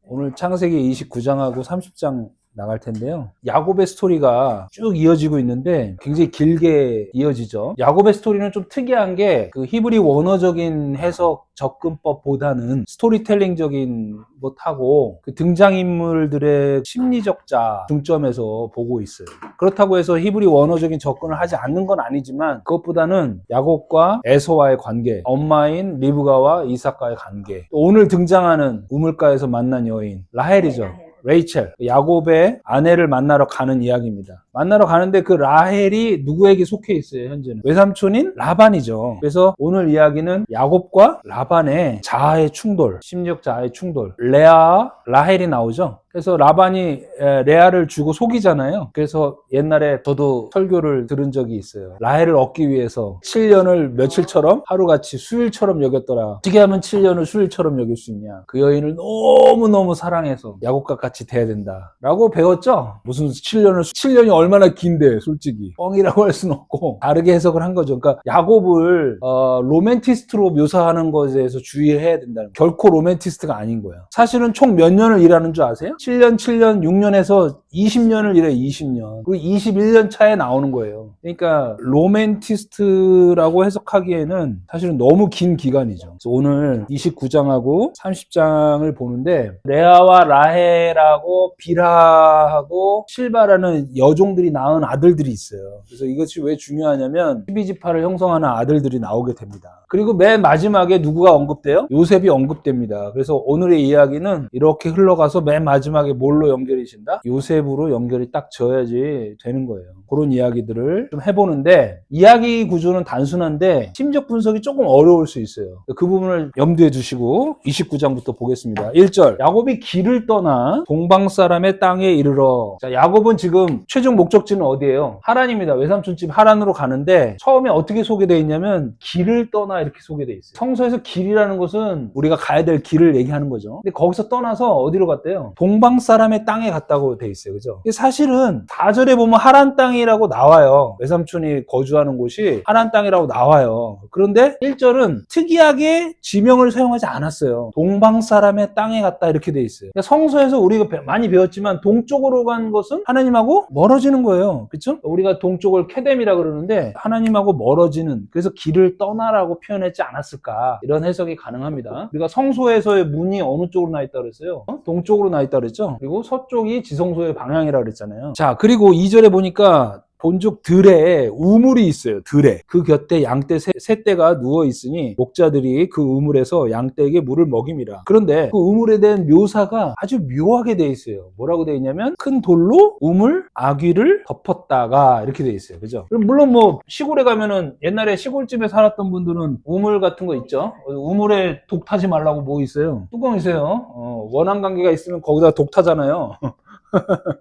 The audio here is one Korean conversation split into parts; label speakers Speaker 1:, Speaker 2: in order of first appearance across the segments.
Speaker 1: 오늘 창세기 29장하고 30장 나갈 텐데요. 야곱의 스토리가 쭉 이어지고 있는데 굉장히 길게 이어지죠. 야곱의 스토리는 좀 특이한 게 그 히브리 원어적인 해석 접근법보다는 스토리텔링적인 것하고 그 등장인물들의 심리적 자 중점에서 보고 있어요. 그렇다고 해서 히브리 원어적인 접근을 하지 않는 건 아니지만 그것보다는 야곱과 에서와의 관계, 엄마인 리브가와 이삭과의 관계, 또 오늘 등장하는 우물가에서 만난 여인 라헬이죠. 레이첼, 야곱의 아내를 만나러 가는 이야기입니다. 만나러 가는데 그 라헬이 누구에게 속해 있어요, 현재는? 외삼촌인 라반이죠. 그래서 오늘 이야기는 야곱과 라반의 자아의 충돌, 심리적 자아의 충돌. 레아와 라헬이 나오죠. 그래서 라반이 레아를 주고 속이잖아요. 그래서 옛날에 저도 설교를 들은 적이 있어요. 라헬을 얻기 위해서 7년을 며칠처럼 하루같이 수일처럼 여겼더라. 어떻게 하면 7년을 수일처럼 여길 수 있냐. 그 여인을 너무너무 사랑해서 야곱과 같이 돼야 된다 라고 배웠죠. 무슨 7년이 얼마나 긴데 솔직히 뻥이라고 할 수는 없고 다르게 해석을 한 거죠. 그러니까 야곱을 로맨티스트로 묘사하는 것에 대해서 주의해야 된다는 거예요. 결코 로맨티스트가 아닌 거예요. 사실은 총 몇 년을 일하는 줄 아세요? 7년, 6년에서 20년을 일해 20년. 그리고 21년 차에 나오는 거예요. 그러니까 로맨티스트라고 해석하기에는 사실은 너무 긴 기간이죠. 그래서 오늘 29장하고 30장을 보는데 레아와 라헬하고 빌하하고 실바라는 여종들이 낳은 아들들이 있어요. 그래서 이것이 왜 중요하냐면 12지파를 형성하는 아들들이 나오게 됩니다. 그리고 맨 마지막에 누구가 언급돼요? 요셉이 언급됩니다. 그래서 오늘의 이야기는 이렇게 흘러가서 맨 마지막에 뭘로 연결이 된다? 요셉으로 연결이 딱 져야지 되는 거예요. 그런 이야기들을 좀 해보는데 이야기 구조는 단순한데 심적 분석이 조금 어려울 수 있어요. 그 부분을 염두에 두시고 29장부터 보겠습니다. 1절 야곱이 길을 떠나 동방 사람의 땅에 이르러. 자, 야곱은 지금 최종 목적지는 어디예요? 하란입니다. 외삼촌집 하란으로 가는데 처음에 어떻게 소개되어 있냐면 길을 떠나 이렇게 소개되어 있어요. 성서에서 길이라는 것은 우리가 가야 될 길을 얘기하는 거죠. 근데 거기서 떠나서 어디로 갔대요? 동방 사람의 땅에 갔다고 돼 있어요. 그죠? 사실은 4절에 보면 하란 땅이라고 나와요. 외삼촌이 거주하는 곳이 하란 땅이라고 나와요. 그런데 1절은 특이하게 지명을 사용하지 않았어요. 동방 사람의 땅에 갔다 이렇게 돼 있어요. 그러니까 성서에서 우리가 많이 배웠지만 동쪽으로 간 것은 하나님하고 멀어지는 거예요. 그렇죠? 우리가 동쪽을 케뎀이라 그러는데 하나님하고 멀어지는, 그래서 길을 떠나라고 표현했지 않았을까, 이런 해석이 가능합니다. 우리가 성소에서의 문이 어느 쪽으로 나 있다고 그랬어요? 동쪽으로 나 있다고 그랬죠? 그리고 서쪽이 지성소의 방향이라고 그랬잖아요. 자, 그리고 2절에 보니까 본족 들에 우물이 있어요. 들에. 그 곁에 양떼 세 떼가 누워 있으니 목자들이 그 우물에서 양떼에게 물을 먹임이라. 그런데 그 우물에 대한 묘사가 아주 묘하게 돼 있어요. 뭐라고 돼 있냐면 큰 돌로 우물 아귀를 덮었다가 이렇게 돼 있어요. 그죠? 물론 뭐 시골에 가면은 옛날에 시골집에 살았던 분들은 우물 같은 거 있죠. 우물에 독 타지 말라고 뭐 있어요? 뚜껑 있어요. 원한 관계가 있으면 거기다 독 타잖아요.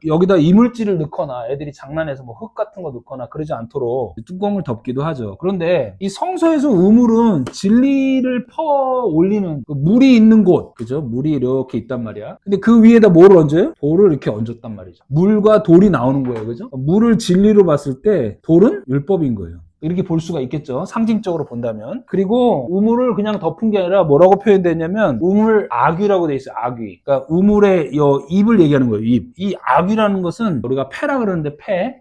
Speaker 1: 여기다 이물질을 넣거나 애들이 장난해서 뭐 흙 같은 거 넣거나 그러지 않도록 뚜껑을 덮기도 하죠. 그런데 이 성서에서 우물은 진리를 퍼 올리는 그 물이 있는 곳, 그죠? 물이 이렇게 있단 말이야. 근데 그 위에다 뭐를 얹어요? 돌을 이렇게 얹었단 말이죠. 물과 돌이 나오는 거예요. 그죠? 물을 진리로 봤을 때 돌은 율법인 거예요. 이렇게 볼 수가 있겠죠. 상징적으로 본다면. 그리고 우물을 그냥 덮은 게 아니라 뭐라고 표현됐냐면 우물 아귀라고 돼 있어요. 아귀. 그러니까 우물의 입을 얘기하는 거예요. 입. 이 아귀라는 것은 우리가 패라 그러는데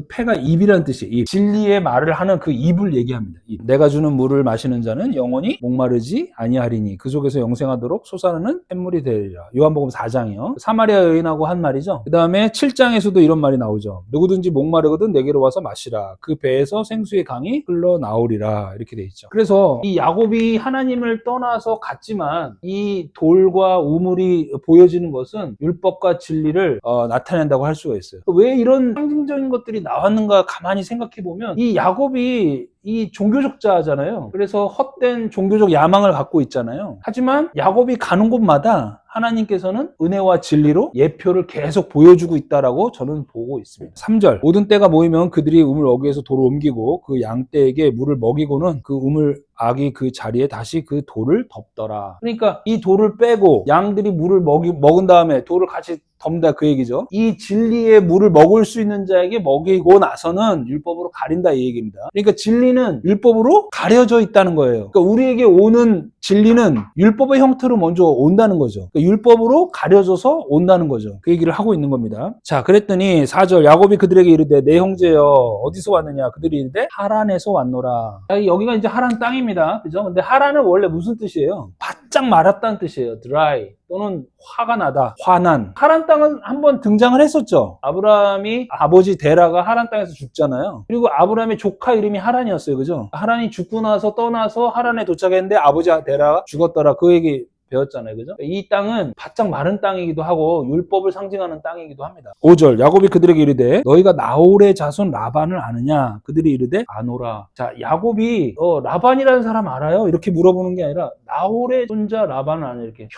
Speaker 1: 패가 입이라는 뜻이에요. 입. 진리의 말을 하는 그 입을 얘기합니다. 입. 내가 주는 물을 마시는 자는 영원히 목마르지 아니하리니 그 속에서 영생하도록 솟아나는 샘물이 되리라. 요한복음 4장이요. 사마리아 여인하고 한 말이죠. 그 다음에 7장에서도 이런 말이 나오죠. 누구든지 목마르거든 내게로 와서 마시라. 그 배에서 생수의 강이 흘러나오리라. 이렇게 돼 있죠. 그래서 이 야곱이 하나님을 떠나서 갔지만 이 돌과 우물이 보여지는 것은 율법과 진리를 나타낸다고 할 수가 있어요. 왜 이런 상징적인 것들이 나왔는가 가만히 생각해 보면 이 야곱이 이 종교적자잖아요. 그래서 헛된 종교적 야망을 갖고 있잖아요. 하지만 야곱이 가는 곳마다 하나님께서는 은혜와 진리로 예표를 계속 보여주고 있다라고 저는 보고 있습니다. 3절 모든 떼가 모이면 그들이 우물 어귀에서 돌을 옮기고 그 양떼에게 물을 먹이고는 그 우물 아기 그 자리에 다시 그 돌을 덮더라. 그러니까 이 돌을 빼고 양들이 물을 먹은 다음에 돌을 같이 덮는다 그 얘기죠. 이 진리의 물을 먹을 수 있는 자에게 먹이고 나서는 율법으로 가린다 이 얘기입니다. 그러니까 진리는 율법으로 가려져 있다는 거예요. 그러니까 우리에게 오는 진리는 율법의 형태로 먼저 온다는 거죠. 그러니까 율법으로 가려져서 온다는 거죠. 그 얘기를 하고 있는 겁니다. 자, 그랬더니 4절 야곱이 그들에게 이르되 내 형제여 어디서 왔느냐? 그들이 이르되 하란에서 왔노라. 자, 여기가 이제 하란 땅입니다. 그죠? 근데 하란은 원래 무슨 뜻이에요? 바짝 말았다는 뜻이에요. dry 또는 화가 나다, 화난. 하란 땅은 한번 등장을 했었죠. 아브라함이 아버지 데라가 하란 땅에서 죽잖아요. 그리고 아브라함의 조카 이름이 하란이었어요. 그죠? 하란이 죽고 나서 떠나서 하란에 도착했는데 아버지 데라가 죽었더라. 그 얘기 배웠잖아요. 그죠? 이 땅은 바짝 마른 땅이기도 하고 율법을 상징하는 땅이기도 합니다. 5절 야곱이 그들에게 이르되 너희가 나홀의 자손 라반을 아느냐? 그들이 이르되 아노라. 자, 야곱이 라반이라는 사람 알아요? 이렇게 물어보는 게 아니라 나홀의 손자 라반을 아냐 이렇게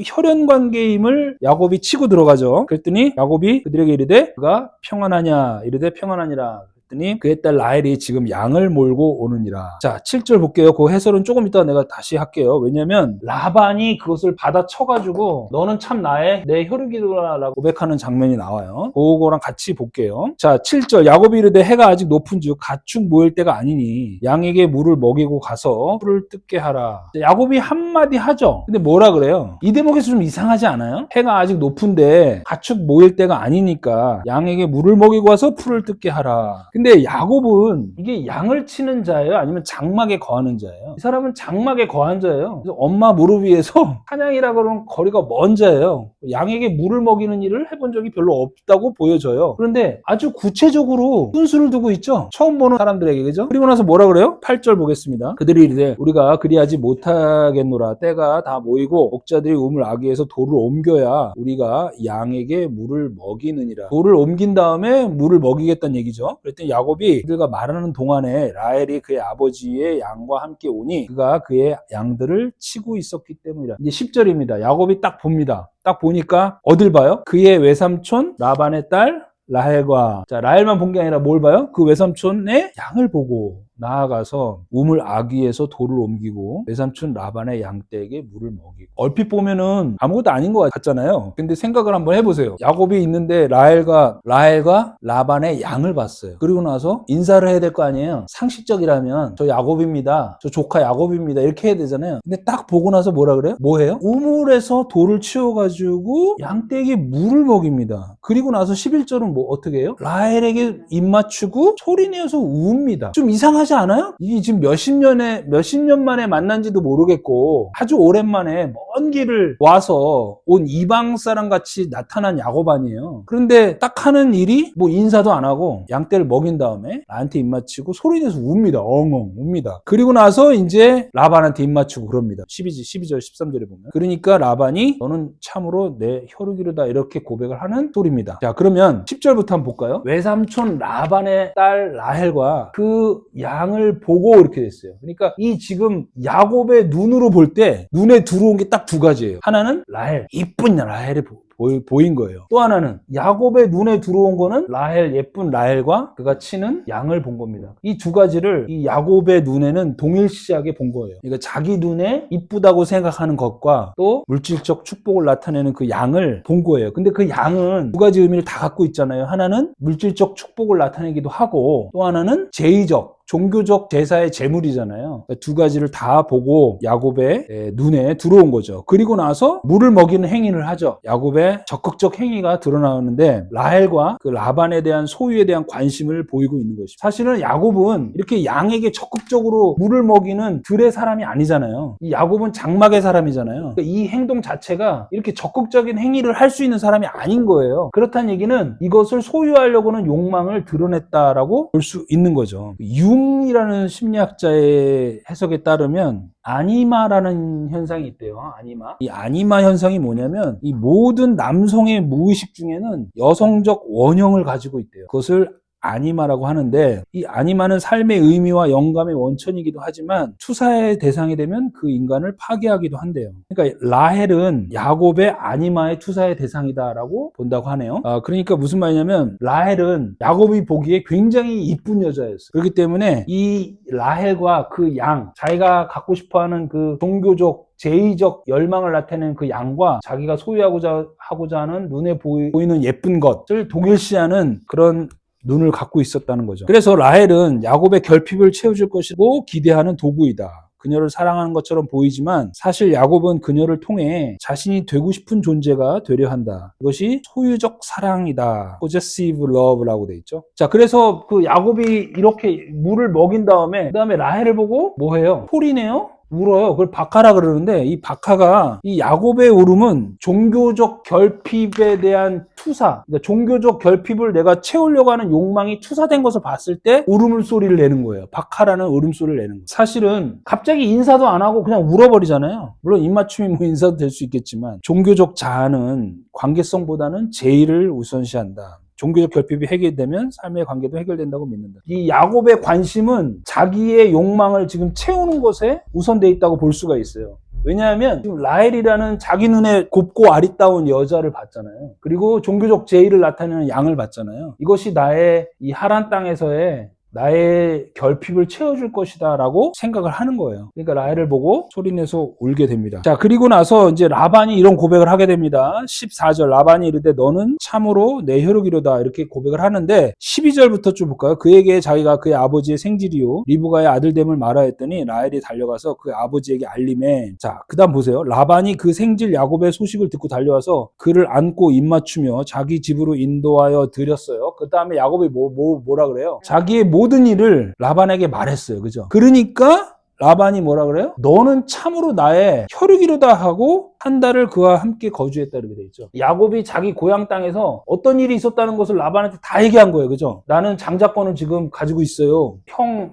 Speaker 1: 혈연 관계임을 야곱이 치고 들어가죠. 그랬더니 야곱이 그들에게 이르되 그가 평안하냐? 이르되 평안하니라. 그의 딸 라헬이 지금 양을 몰고 오느니라. 자, 7절 볼게요. 그 해설은 조금 이따 내가 다시 할게요. 왜냐면 라반이 그것을 받아쳐가지고 너는 참 내 혈육이라고 고백하는 장면이 나와요. 그거랑 같이 볼게요. 자, 7절 야곱이 이르되 해가 아직 높은즉 가축 모일 때가 아니니 양에게 물을 먹이고 가서 풀을 뜯게 하라. 자, 야곱이 한마디 하죠. 근데 뭐라 그래요? 이 대목에서 좀 이상하지 않아요? 해가 아직 높은데 가축 모일 때가 아니니까 양에게 물을 먹이고 와서 풀을 뜯게 하라. 근데 야곱은 이게 양을 치는 자예요? 아니면 장막에 거하는 자예요? 이 사람은 장막에 거한 자예요. 그래서 엄마 무릎 위에서 사냥이라고 하는 거리가 먼 자예요. 양에게 물을 먹이는 일을 해본 적이 별로 없다고 보여져요. 그런데 아주 구체적으로 순수를 두고 있죠? 처음 보는 사람들에게, 그죠? 그리고 나서 뭐라 그래요? 8절 보겠습니다. 그들이 이르되 우리가 그리하지 못하겠노라. 때가 다 모이고 목자들이 우물 아기에서 돌을 옮겨야 우리가 양에게 물을 먹이느니라. 돌을 옮긴 다음에 물을 먹이겠다는 얘기죠. 그랬더니 야곱이 그들과 말하는 동안에 라헬이 그의 아버지의 양과 함께 오니 그가 그의 양들을 치고 있었기 때문이라. 이제 10절입니다. 야곱이 딱 봅니다. 딱 보니까 어딜 봐요? 그의 외삼촌 라반의 딸 라헬과, 자, 라헬만 본 게 아니라 뭘 봐요? 그 외삼촌의 양을 보고 나아가서 우물 아귀에서 돌을 옮기고 외삼촌 라반의 양떼에게 물을 먹이고. 얼핏 보면은 아무것도 아닌 것 같잖아요. 근데 생각을 한번 해보세요. 야곱이 있는데 라헬과 라반의 양을 봤어요. 그리고 나서 인사를 해야 될 거 아니에요. 상식적이라면 저 야곱입니다, 저 조카 야곱입니다, 이렇게 해야 되잖아요. 근데 딱 보고 나서 뭐라 그래요? 뭐 해요? 우물에서 돌을 치워가지고 양떼에게 물을 먹입니다. 그리고 나서 11절은 뭐 어떻게 해요? 라헬에게 입 맞추고 소리내어서 우웁니다. 좀 이상하지 않아요? 이게 지금 몇십 년 만에 만난지도 모르겠고 아주 오랜만에 먼 길을 와서 온 이방 사람 같이 나타난 야곱 아니에요. 그런데 딱 하는 일이 뭐 인사도 안 하고 양떼를 먹인 다음에 나한테 입 맞추고 소리내서 웁니다. 엉엉 웁니다. 그리고 나서 이제 라반한테 입 맞추고 그럽니다. 12절 13절에 보면. 그러니까 라반이 너는 참으로 내 혈육이로다 이렇게 고백을 하는 소리입니다. 자, 그러면 10절부터 한번 볼까요? 외삼촌 라반의 딸 라헬과 그 양을 보고 이렇게 됐어요. 그러니까 이 지금 야곱의 눈으로 볼 때 눈에 들어온 게 딱 두 가지예요. 하나는 라헬, 이쁜 라헬이 보인 거예요. 또 하나는 야곱의 눈에 들어온 거는 라헬, 예쁜 라헬과 그가 치는 양을 본 겁니다. 이 두 가지를 이 야곱의 눈에는 동일시하게 본 거예요. 그러니까 자기 눈에 이쁘다고 생각하는 것과 또 물질적 축복을 나타내는 그 양을 본 거예요. 근데 그 양은 두 가지 의미를 다 갖고 있잖아요. 하나는 물질적 축복을 나타내기도 하고 또 하나는 제의적, 종교적 제사의 제물이잖아요. 그러니까 두 가지를 다 보고 야곱의 눈에 들어온 거죠. 그리고 나서 물을 먹이는 행위를 하죠. 야곱의 적극적 행위가 드러나는데 라헬과 그 라반에 대한 소유에 대한 관심을 보이고 있는 것이죠. 사실은 야곱은 이렇게 양에게 적극적으로 물을 먹이는 들의 사람이 아니잖아요. 이 야곱은 장막의 사람이잖아요. 그러니까 이 행동 자체가 이렇게 적극적인 행위를 할 수 있는 사람이 아닌 거예요. 그렇다는 얘기는 이것을 소유하려고는 욕망을 드러냈다라고 볼 수 있는 거죠. 융이라는 심리학자의 해석에 따르면 아니마라는 현상이 있대요. 아니마. 이 아니마 현상이 뭐냐면 이 모든 남성의 무의식 중에는 여성적 원형을 가지고 있대요. 그것을 아니마라고 하는데 이 아니마는 삶의 의미와 영감의 원천이기도 하지만 투사의 대상이 되면 그 인간을 파괴하기도 한대요. 그러니까 라헬은 야곱의 아니마의 투사의 대상이다라고 본다고 하네요. 그러니까 무슨 말이냐면 라헬은 야곱이 보기에 굉장히 이쁜 여자였어요. 그렇기 때문에 이 라헬과 그 양, 자기가 갖고 싶어하는 그 종교적 제의적 열망을 나타내는 그 양과 자기가 소유하고자 하는 눈에 보이는 예쁜 것을 동일시하는 그런 눈을 갖고 있었다는 거죠. 그래서 라헬은 야곱의 결핍을 채워줄 것이고 기대하는 도구이다. 그녀를 사랑하는 것처럼 보이지만 사실 야곱은 그녀를 통해 자신이 되고 싶은 존재가 되려 한다. 이것이 소유적 사랑이다. possessive love라고 돼 있죠. 자, 그래서 그 야곱이 이렇게 물을 먹인 다음에 그다음에 라헬을 보고 뭐 해요? 소리내요? 울어요. 그걸 박하라 그러는데 이 박하가 이 야곱의 울음은 종교적 결핍에 대한 투사, 그러니까 종교적 결핍을 내가 채우려고 하는 욕망이 투사된 것을 봤을 때 울음소리를 내는 거예요. 박하라는 울음소리를 내는 거예요. 사실은 갑자기 인사도 안 하고 그냥 울어버리잖아요. 물론 입맞춤이 뭐 인사도 될 수 있겠지만 종교적 자아는 관계성보다는 제의를 우선시한다. 종교적 결핍이 해결되면 삶의 관계도 해결된다고 믿는다. 이 야곱의 관심은 자기의 욕망을 지금 채우는 것에 우선되어 있다고 볼 수가 있어요. 왜냐하면 지금 라헬이라는 자기 눈에 곱고 아리따운 여자를 봤잖아요. 그리고 종교적 제의를 나타내는 양을 봤잖아요. 이것이 나의 이 하란 땅에서의 나의 결핍을 채워줄 것이다 라고 생각을 하는 거예요. 그러니까 라헬을 보고 소리내서 울게 됩니다. 자, 그리고 나서 이제 라반이 이런 고백을 하게 됩니다. 14절 라반이 이르되 너는 참으로 내 혈육이로다 이렇게 고백을 하는데 12절부터 좀 볼까요? 그에게 자기가 그의 아버지의 생질이요 리브가의 아들됨을 말하였더니 라헬이 달려가서 그 아버지에게 알림해. 자, 그 다음 보세요. 라반이 그 생질 야곱의 소식을 듣고 달려와서 그를 안고 입맞추며 자기 집으로 인도하여 드렸어요. 그 다음에 야곱이 뭐라 그래요? 자기의 모든 일을 라반에게 말했어요. 그죠? 그러니까 라반이 뭐라 그래요? 너는 참으로 나의 혈육이로다 하고 한 달을 그와 함께 거주했다 이렇게 돼 있죠. 야곱이 자기 고향 땅에서 어떤 일이 있었다는 것을 라반한테 다 얘기한 거예요. 그죠? 나는 장자권을 지금 가지고 있어요.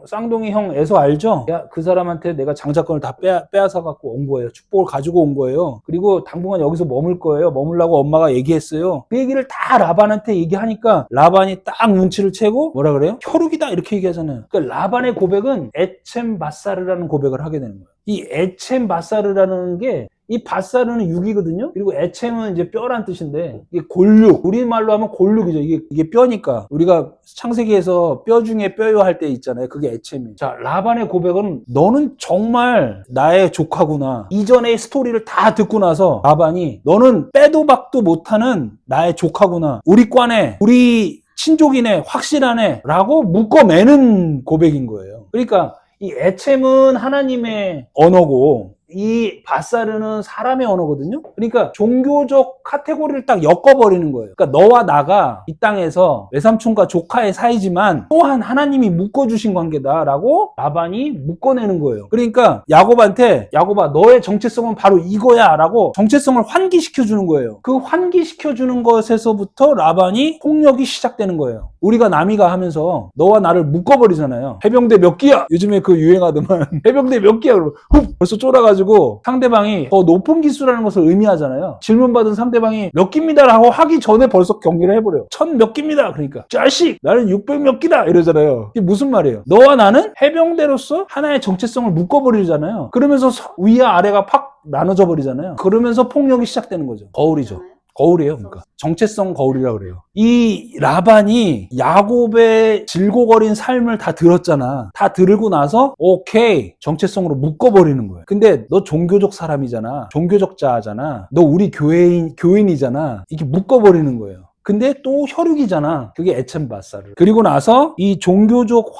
Speaker 1: 쌍둥이 형 에서 알죠? 야, 그 사람한테 내가 장자권을 다 빼앗아 갖고 온 거예요. 축복을 가지고 온 거예요. 그리고 당분간 여기서 머물 거예요. 머물라고 엄마가 얘기했어요. 그 얘기를 다 라반한테 얘기하니까 라반이 딱 눈치를 채고 뭐라 그래요? 혈육이다 이렇게 얘기하잖아요. 그러니까 라반의 고백은 에쳔 바사르라는 고백을 하게 되는 거예요. 이 에쳔 바사르라는 게 이 바사르는 육이거든요. 그리고 에쳔은 이제 뼈란 뜻인데 이게 골육. 우리말로 하면 골육이죠. 이게 뼈니까 우리가 창세기에서 뼈 중에 뼈요 할 때 있잖아요. 그게 에쳔이에요. 자, 라반의 고백은 너는 정말 나의 조카구나. 이전의 스토리를 다 듣고 나서 라반이 너는 빼도 박도 못하는 나의 조카구나. 우리 과네. 우리 친족이네. 확실하네. 라고 묶어매는 고백인 거예요. 그러니까 이 에쳔은 하나님의 언어고 이 바사르는 사람의 언어거든요. 그러니까 종교적 카테고리를 딱 엮어버리는 거예요. 그러니까 너와 나가 이 땅에서 외삼촌과 조카의 사이지만 또한 하나님이 묶어주신 관계다라고 라반이 묶어내는 거예요. 그러니까 야곱한테 야곱아 너의 정체성은 바로 이거야 라고 정체성을 환기시켜주는 거예요. 그 환기시켜주는 것에서부터 라반이 폭력이 시작되는 거예요. 우리가 남이가 하면서 너와 나를 묶어버리잖아요. 해병대 몇 기야? 요즘에 그 유행하더만 해병대 몇 기야? 그러면 훅 벌써 쫄아가지고 상대방이 더 높은 기수라는 것을 의미하잖아요. 질문받은 상대방이 몇 기입니다라고 하기 전에 벌써 경기를 해버려요. 1000 몇 기입니다. 그러니까 자식 나는 600 몇 기다 이러잖아요. 이게 무슨 말이에요? 너와 나는 해병대로서 하나의 정체성을 묶어버리잖아요. 그러면서 위와 아래가 팍 나눠져 버리잖아요. 그러면서 폭력이 시작되는 거죠. 거울이죠. 거울이에요. 그러니까 정체성 거울이라고 그래요. 이 라반이 야곱의 질고거린 삶을 다 들었잖아. 다 들고 나서 오케이 정체성으로 묶어버리는 거예요. 근데 너 종교적 사람이잖아. 종교적 자아잖아. 너 우리 교인이잖아. 이렇게 묶어버리는 거예요. 근데 또 혈육이잖아. 그게 에쳔 바사르. 그리고 나서 이 종교적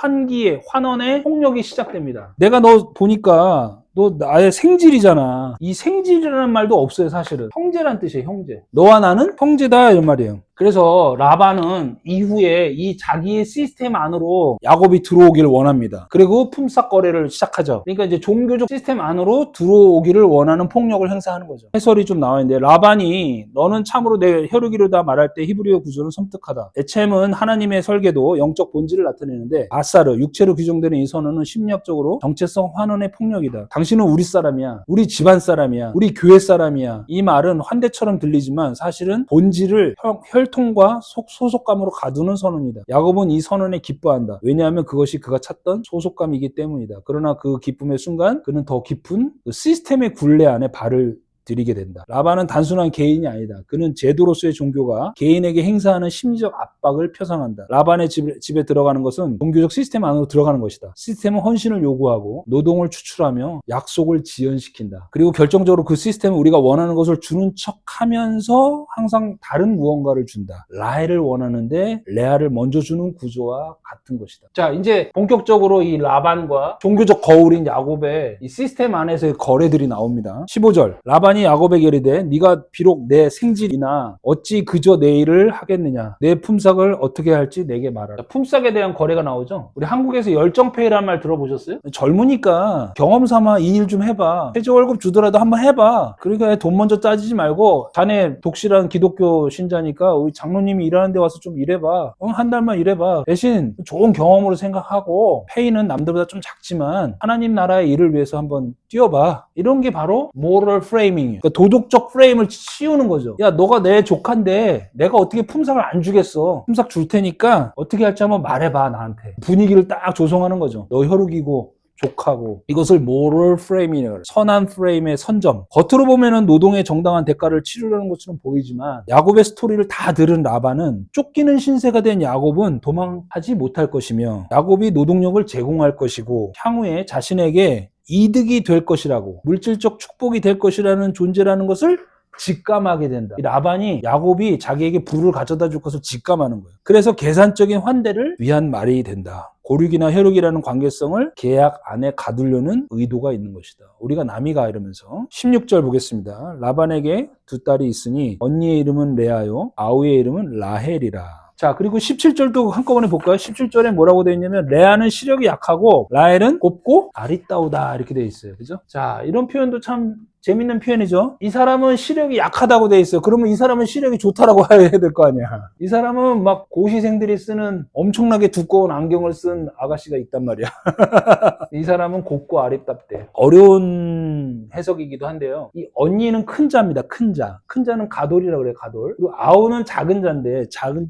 Speaker 1: 환원의 폭력이 시작됩니다. 내가 너 보니까 너 나의 생질이잖아. 이 생질이라는 말도 없어요, 사실은. 형제란 뜻이에요, 형제. 너와 나는 형제다, 이런 말이에요. 그래서 라반은 이후에 이 자기의 시스템 안으로 야곱이 들어오기를 원합니다. 그리고 품삯거래를 시작하죠. 그러니까 이제 종교적 시스템 안으로 들어오기를 원하는 폭력을 행사하는 거죠. 해설이 좀 나와 있는데 라반이 너는 참으로 내 혈육이로다 말할 때 히브리어 구조는 섬뜩하다. 에쳔은 하나님의 설계도 영적 본질을 나타내는데 바사르, 육체로 규정되는 이 선언은 심리학적으로 정체성 환원의 폭력이다. 당신은 우리 사람이야. 우리 집안 사람이야. 우리 교회 사람이야. 이 말은 환대처럼 들리지만 사실은 본질을 혈통과 소속감으로 가두는 선언이다. 야곱은 이 선언에 기뻐한다. 왜냐하면 그것이 그가 찾던 소속감이기 때문이다. 그러나 그 기쁨의 순간 그는 더 깊은 그 시스템의 굴레 안에 발을 드리게 된다. 라반은 단순한 개인이 아니다. 그는 제도로서의 종교가 개인에게 행사하는 심리적 압박을 표상한다. 라반의 집에 들어가는 것은 종교적 시스템 안으로 들어가는 것이다. 시스템은 헌신을 요구하고 노동을 추출하며 약속을 지연시킨다. 그리고 결정적으로 그 시스템은 우리가 원하는 것을 주는 척하면서 항상 다른 무언가를 준다. 라헬을 원하는데 레아를 먼저 주는 구조와 같은 것이다. 자, 이제 본격적으로 이 라반과 종교적 거울인 야곱의 이 시스템 안에서의 거래들이 나옵니다. 15절 라반이 야곱에게 이르되 네가 비록 내 생질이나 어찌 그저 내 일을 하겠느냐. 내 품삯을 어떻게 할지 내게 말하라. 품삯에 대한 거래가 나오죠. 우리 한국에서 열정페이라는 말 들어보셨어요? 젊으니까 경험 삼아 이 일 좀 해봐. 최저 월급 주더라도 한번 해봐. 그러니까 돈 먼저 따지지 말고 자네 독실한 기독교 신자니까 우리 장로님이 일하는 데 와서 좀 일해봐. 한 달만 일해봐. 대신 좋은 경험으로 생각하고 페이는 남들보다 좀 작지만 하나님 나라의 일을 위해서 한번 뛰어봐. 이런 게 바로 moral framing이에요. 그러니까 도덕적 프레임을 씌우는 거죠. 야, 너가 내 조카인데 내가 어떻게 품삯을 안 주겠어. 품삯 줄 테니까 어떻게 할지 한번 말해봐 나한테. 분위기를 딱 조성하는 거죠. 너 혈육이고 조카고. 이것을 moral framing이에요. 선한 프레임의 선점. 겉으로 보면은 노동의 정당한 대가를 치르려는 것처럼 보이지만 야곱의 스토리를 다 들은 라반은 쫓기는 신세가 된 야곱은 도망하지 못할 것이며 야곱이 노동력을 제공할 것이고 향후에 자신에게 이득이 될 것이라고 물질적 축복이 될 것이라는 존재라는 것을 직감하게 된다. 이 라반이 야곱이 자기에게 부를 가져다 줄 것을 직감하는 거예요. 그래서 계산적인 환대를 위한 말이 된다. 고륙이나 혈육이라는 관계성을 계약 안에 가두려는 의도가 있는 것이다. 우리가 남이가 이러면서 16절 보겠습니다. 라반에게 두 딸이 있으니 언니의 이름은 레아요 아우의 이름은 라헬이라. 자, 그리고 17절도 한꺼번에 볼까요? 17절에 뭐라고 되어 있냐면 레아는 시력이 약하고 라헬은 곱고 아리따우다 이렇게 되어 있어요. 그죠? 자, 이런 표현도 참 재밌는 표현이죠. 이 사람은 시력이 약하다고 돼 있어요. 그러면 이 사람은 시력이 좋다라고 해야 될 거 아니야. 이 사람은 막 고시생들이 쓰는 엄청나게 두꺼운 안경을 쓴 아가씨가 있단 말이야. 이 사람은 곱고 아리따대. 어려운 해석이기도 한데요. 이 언니는 큰 자입니다. 큰 자. 큰 자는 가돌이라고 그래요. 가돌. 그리고 아우는 작은 자인데 작은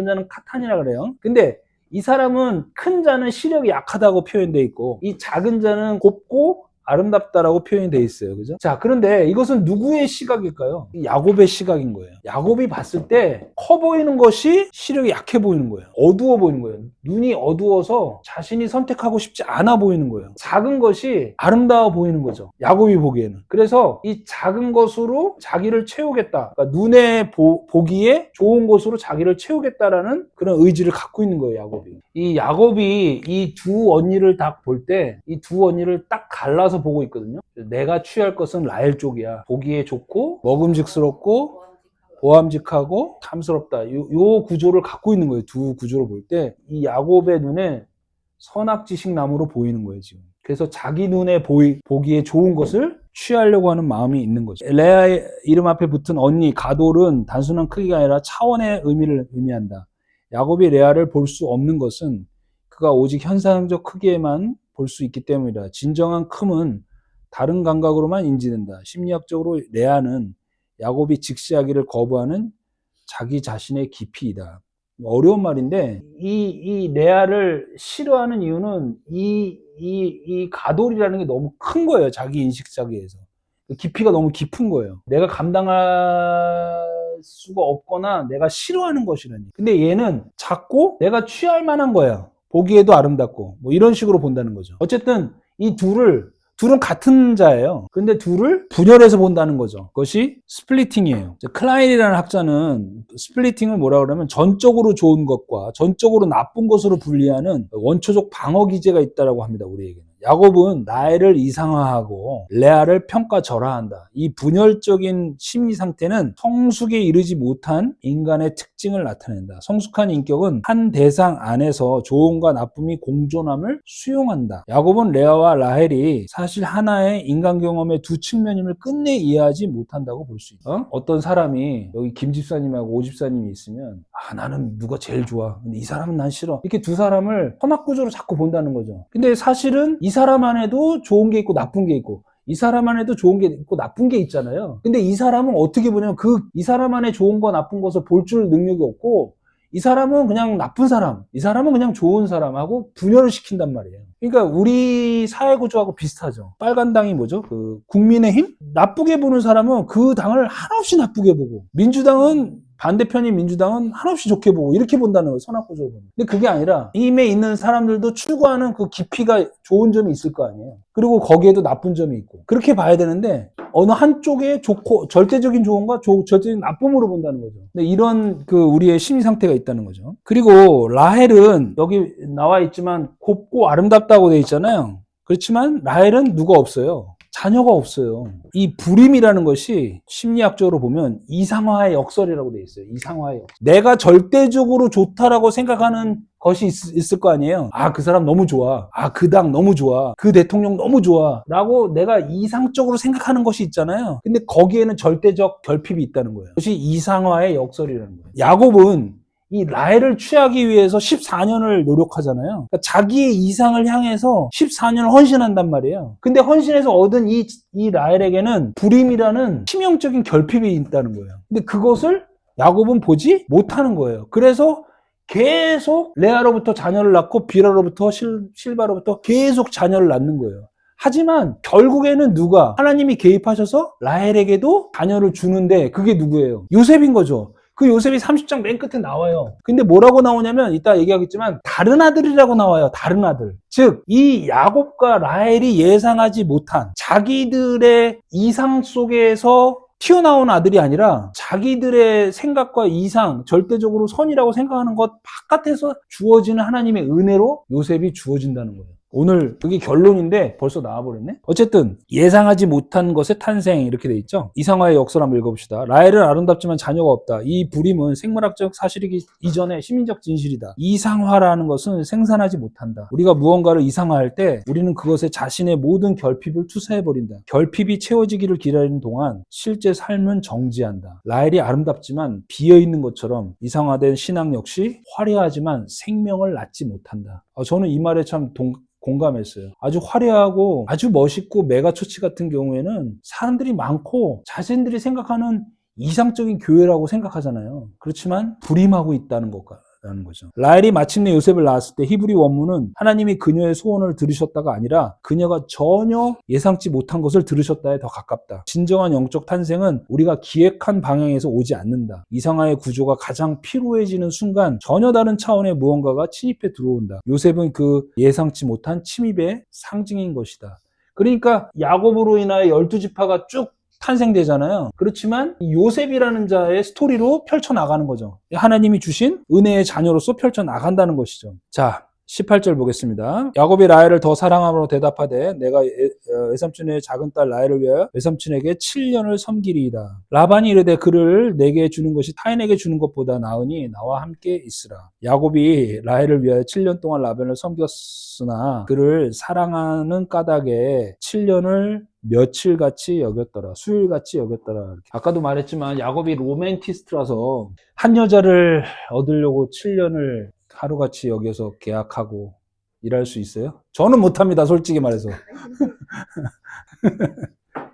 Speaker 1: 자는 카탄이라고 그래요. 근데 이 사람은 큰 자는 시력이 약하다고 표현되어 있고 이 작은 자는 곱고 아름답다라고 표현이 되어 있어요. 그죠? 자, 그런데 이것은 누구의 시각일까요? 야곱의 시각인 거예요. 야곱이 봤을 때 커 보이는 것이 시력이 약해 보이는 거예요. 어두워 보이는 거예요. 눈이 어두워서 자신이 선택하고 싶지 않아 보이는 거예요. 작은 것이 아름다워 보이는 거죠. 야곱이 보기에는. 그래서 이 작은 것으로 자기를 채우겠다. 그러니까 눈에 보기에 좋은 것으로 자기를 채우겠다라는 그런 의지를 갖고 있는 거예요. 야곱이. 이 야곱이 이 두 언니를 딱 볼 때 이 두 언니를 딱 갈라서 보고 있거든요. 내가 취할 것은 라헬 쪽이야. 보기에 좋고 먹음직스럽고 보암직하고 탐스럽다. 요 구조를 갖고 있는 거예요. 두 구조를 볼 때 이 야곱의 눈에 선악지식나무로 보이는 거예요. 지금. 그래서 자기 눈에 보기에 좋은 것을 취하려고 하는 마음이 있는 거죠. 레아의 이름 앞에 붙은 언니 가돌은 단순한 크기가 아니라 차원의 의미를 의미한다. 야곱이 레아를 볼 수 없는 것은 그가 오직 현상적 크기에만 볼 수 있기 때문이다. 진정한 큼은 다른 감각으로만 인지된다. 심리학적으로 레아는 야곱이 직시하기를 거부하는 자기 자신의 깊이이다. 어려운 말인데 이 레아를 싫어하는 이유는 이 가돌이라는 게 너무 큰 거예요. 자기 인식자기에서. 깊이가 너무 깊은 거예요. 내가 감당할 수가 없거나 내가 싫어하는 것이라니. 근데 얘는 작고 내가 취할 만한 거야. 보기에도 아름답고 뭐 이런 식으로 본다는 거죠. 어쨌든 이 둘은 같은 자예요. 근데 둘을 분열해서 본다는 거죠. 그것이 스플리팅이에요. 클라인이라는 학자는 스플리팅을 뭐라 그러면 전적으로 좋은 것과 전적으로 나쁜 것으로 분리하는 원초적 방어 기제가 있다고 합니다. 우리에게는. 야곱은 라헬을 이상화하고 레아를 평가절하한다. 이 분열적인 심리 상태는 성숙에 이르지 못한 인간의 특징을 나타낸다. 성숙한 인격은 한 대상 안에서 좋음과 나쁨이 공존함을 수용한다. 야곱은 레아와 라헬이 사실 하나의 인간 경험의 두 측면임을 끝내 이해하지 못한다고 볼 수 있다. 어떤 사람이 여기 김 집사님하고 오 집사님이 있으면 나는 누가 제일 좋아. 근데 이 사람은 난 싫어. 이렇게 두 사람을 선악구조로 자꾸 본다는 거죠. 근데 사실은 이 사람 안에도 좋은 게 있고 나쁜 게 있고 이 사람 안에도 좋은 게 있고 나쁜 게 있잖아요. 근데 이 사람은 어떻게 보냐면 이 사람 안에 좋은 거 나쁜 것을 볼 줄 능력이 없고 이 사람은 그냥 나쁜 사람, 이 사람은 그냥 좋은 사람하고 분열을 시킨단 말이에요. 그러니까 우리 사회 구조하고 비슷하죠. 빨간 당이 뭐죠? 그 국민의힘? 나쁘게 보는 사람은 그 당을 한없이 나쁘게 보고, 민주당은 반대편인 민주당은 한없이 좋게 보고, 이렇게 본다는 거예요. 선악구조를 보면. 근데 그게 아니라 힘에 있는 사람들도 추구하는 그 깊이가 좋은 점이 있을 거 아니에요. 그리고 거기에도 나쁜 점이 있고, 그렇게 봐야 되는데 어느 한쪽에 좋고 절대적인 좋음과 절대적인 나쁨으로 본다는 거죠. 근데 이런 그 우리의 심리 상태가 있다는 거죠. 그리고 라헬은 여기 나와 있지만 곱고 아름답다고 돼 있잖아요. 그렇지만 라헬은 누가 없어요. 자녀가 없어요. 이 불임이라는 것이 심리학적으로 보면 이상화의 역설이라고 돼 있어요. 이상화의 역설. 내가 절대적으로 좋다라고 생각하는 것이 있을 거 아니에요. 아, 그 사람 너무 좋아. 아, 그 당 너무 좋아. 그 대통령 너무 좋아. 라고 내가 이상적으로 생각하는 것이 있잖아요. 근데 거기에는 절대적 결핍이 있다는 거예요. 그것이 이상화의 역설이라는 거예요. 야곱은 이 라헬을 취하기 위해서 14년을 노력하잖아요. 그러니까 자기의 이상을 향해서 14년을 헌신한단 말이에요. 근데 헌신해서 얻은 이 라헬에게는 불임이라는 치명적인 결핍이 있다는 거예요. 근데 그것을 야곱은 보지 못하는 거예요. 그래서 계속 레아로부터 자녀를 낳고 빌하로부터 실바로부터 계속 자녀를 낳는 거예요. 하지만 결국에는 누가? 하나님이 개입하셔서 라헬에게도 자녀를 주는데 그게 누구예요? 요셉인 거죠. 그 요셉이 30장 맨 끝에 나와요. 근데 뭐라고 나오냐면 이따 얘기하겠지만 다른 아들이라고 나와요. 다른 아들. 즉 이 야곱과 라헬이 예상하지 못한 자기들의 이상 속에서 튀어나온 아들이 아니라 자기들의 생각과 이상, 절대적으로 선이라고 생각하는 것 바깥에서 주어지는 하나님의 은혜로 요셉이 주어진다는 거예요. 오늘 그게 결론인데 벌써 나와버렸네. 어쨌든 예상하지 못한 것의 탄생 이렇게 돼 있죠. 이상화의 역설 한번 읽어봅시다. 라헬은 아름답지만 자녀가 없다. 이 불임은 생물학적 사실이기 이전에 시민적 진실이다. 이상화라는 것은 생산하지 못한다. 우리가 무언가를 이상화할 때 우리는 그것에 자신의 모든 결핍을 투사해버린다. 결핍이 채워지기를 기다리는 동안 실제 삶은 정지한다. 라헬이 아름답지만 비어있는 것처럼 이상화된 신앙 역시 화려하지만 생명을 낳지 못한다. 저는 이 말에 참 공감했어요. 아주 화려하고 아주 멋있고 메가처치 같은 경우에는 사람들이 많고 자신들이 생각하는 이상적인 교회라고 생각하잖아요. 그렇지만 불임하고 있다는 것이라는 거죠. 라헬이 마침내 요셉을 낳았을 때 히브리 원문은 하나님이 그녀의 소원을 들으셨다가 아니라 그녀가 전혀 예상치 못한 것을 들으셨다에 더 가깝다. 진정한 영적 탄생은 우리가 기획한 방향에서 오지 않는다. 이상화의 구조가 가장 피로해지는 순간 전혀 다른 차원의 무언가가 침입해 들어온다. 요셉은 그 예상치 못한 침입의 상징인 것이다. 그러니까 야곱으로 인하여 12지파가 쭉 탄생되잖아요. 그렇지만 요셉이라는 자의 스토리로 펼쳐나가는 거죠. 하나님이 주신 은혜의 자녀로서 펼쳐나간다는 것이죠. 자, 18절 보겠습니다. 야곱이 라헬을 더 사랑함으로 대답하되 내가 외삼촌의 작은 딸 라헬을 위하여 외삼촌에게 7년을 섬기리이다. 라반이 이르되 그를 내게 주는 것이 타인에게 주는 것보다 나으니 나와 함께 있으라. 야곱이 라헬을 위하여 7년 동안 라반을 섬겼으나 그를 사랑하는 까닭에 7년을 며칠같이 여겼더라. 수일같이 여겼더라. 이렇게. 아까도 말했지만 야곱이 로맨티스트라서 한 여자를 얻으려고 7년을 하루같이 여기서 계약하고 일할 수 있어요? 저는 못합니다. 솔직히 말해서.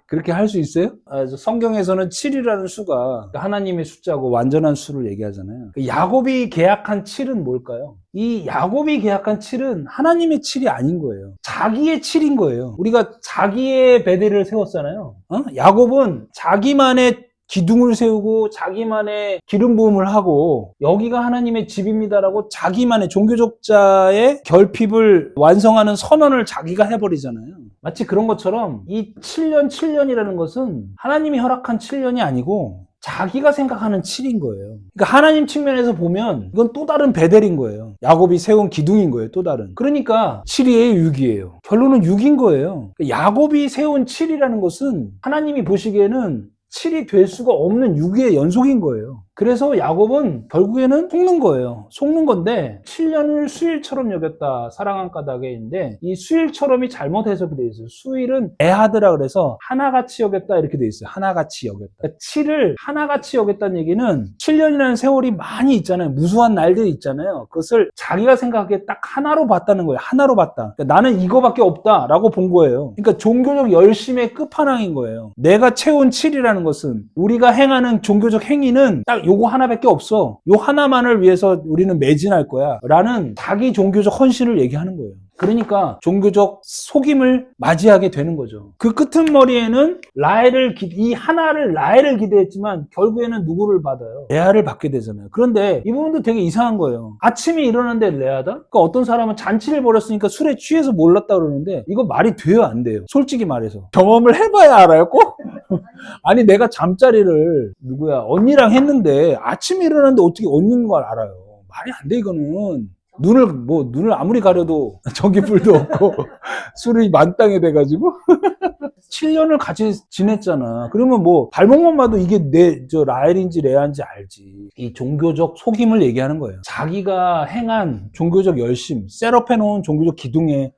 Speaker 1: 그렇게 할 수 있어요? 성경에서는 7이라는 수가 하나님의 숫자고 완전한 수를 얘기하잖아요. 야곱이 계약한 7은 뭘까요? 이 야곱이 계약한 7은 하나님의 7이 아닌 거예요. 자기의 7인 거예요. 우리가 자기의 베델을 세웠잖아요. 야곱은 자기만의 기둥을 세우고 자기만의 기름 부음을 하고 여기가 하나님의 집입니다라고 자기만의 종교적자의 결핍을 완성하는 선언을 자기가 해버리잖아요. 마치 그런 것처럼 이 7년이라는 것은 하나님이 허락한 7년이 아니고 자기가 생각하는 7인 거예요. 그러니까 하나님 측면에서 보면 이건 또 다른 베델인 거예요. 야곱이 세운 기둥인 거예요. 또 다른. 그러니까 7이에요, 6이에요. 결론은 6인 거예요. 야곱이 세운 7이라는 것은 하나님이 보시기에는 7이 될 수가 없는 6의 연속인 거예요. 그래서 야곱은 결국에는 속는 거예요. 속는 건데 7년을 수일처럼 여겼다. 사랑한 까닭에인데 이 수일처럼이 잘못 해석이 되어 있어요. 수일은 에하드라 그래서 하나같이 여겼다 이렇게 되어 있어요. 하나같이 여겼다. 그러니까 7을 하나같이 여겼다는 얘기는 7년이라는 세월이 많이 있잖아요. 무수한 날들이 있잖아요. 그것을 자기가 생각하기에 딱 하나로 봤다는 거예요. 하나로 봤다. 그러니까 나는 이거밖에 없다라고 본 거예요. 그러니까 종교적 열심의 끝판왕인 거예요. 내가 채운 7이라는 것은 우리가 행하는 종교적 행위는 딱 요거 하나밖에 없어. 요 하나만을 위해서 우리는 매진할 거야. 라는 자기 종교적 헌신을 얘기하는 거예요. 그러니까 종교적 속임을 맞이하게 되는 거죠. 그 끄트머리에는 이 하나를 라헬을 기대했지만 결국에는 누구를 받아요? 레아를 받게 되잖아요. 그런데 이 부분도 되게 이상한 거예요. 아침에 일어났는데 레아다? 그러니까 어떤 사람은 잔치를 벌였으니까 술에 취해서 몰랐다 그러는데 이거 말이 돼요, 안 돼요? 솔직히 말해서. 경험을 해봐야 알아요, 꼭? 아니 내가 잠자리를 언니랑 했는데 아침에 일어났는데 어떻게 언니인 걸 알아요? 말이 안 돼 이거는. 눈을 아무리 가려도 전기불도 없고 술이 만땅에 돼가지고 7년을 같이 지냈잖아. 그러면 뭐 발목만 봐도 이게 라헬인지 레아인지 알지. 이 종교적 속임을 얘기하는 거예요. 자기가 행한 종교적 열심, 셋업해놓은 종교적 기둥에는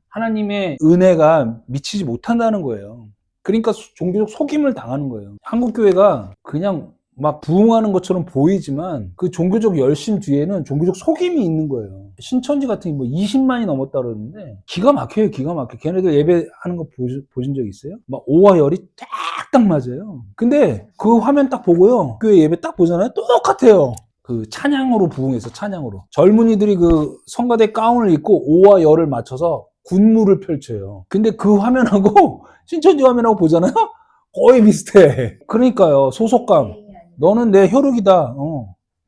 Speaker 1: 하나님의 은혜가 미치지 못한다는 거예요. 그러니까 종교적 속임을 당하는 거예요. 한국교회가 그냥 막 부흥하는 것처럼 보이지만 그 종교적 열심 뒤에는 종교적 속임이 있는 거예요. 신천지 같은 게 뭐 20만이 넘었다 그러는데 기가 막혀요. 기가 막혀. 걔네들 예배하는 거 보신 적 있어요? 막 오와 열이 딱딱 맞아요. 근데 그 화면 딱 보고요, 교회 예배 딱 보잖아요. 똑같아요. 그 찬양으로 부흥해서 찬양으로 젊은이들이 그 성가대 가운을 입고 오와 열을 맞춰서 군무를 펼쳐요. 근데 그 화면하고 신천지 화면하고 보잖아요. 거의 비슷해. 그러니까요. 소속감. 너는 내 혈육이다.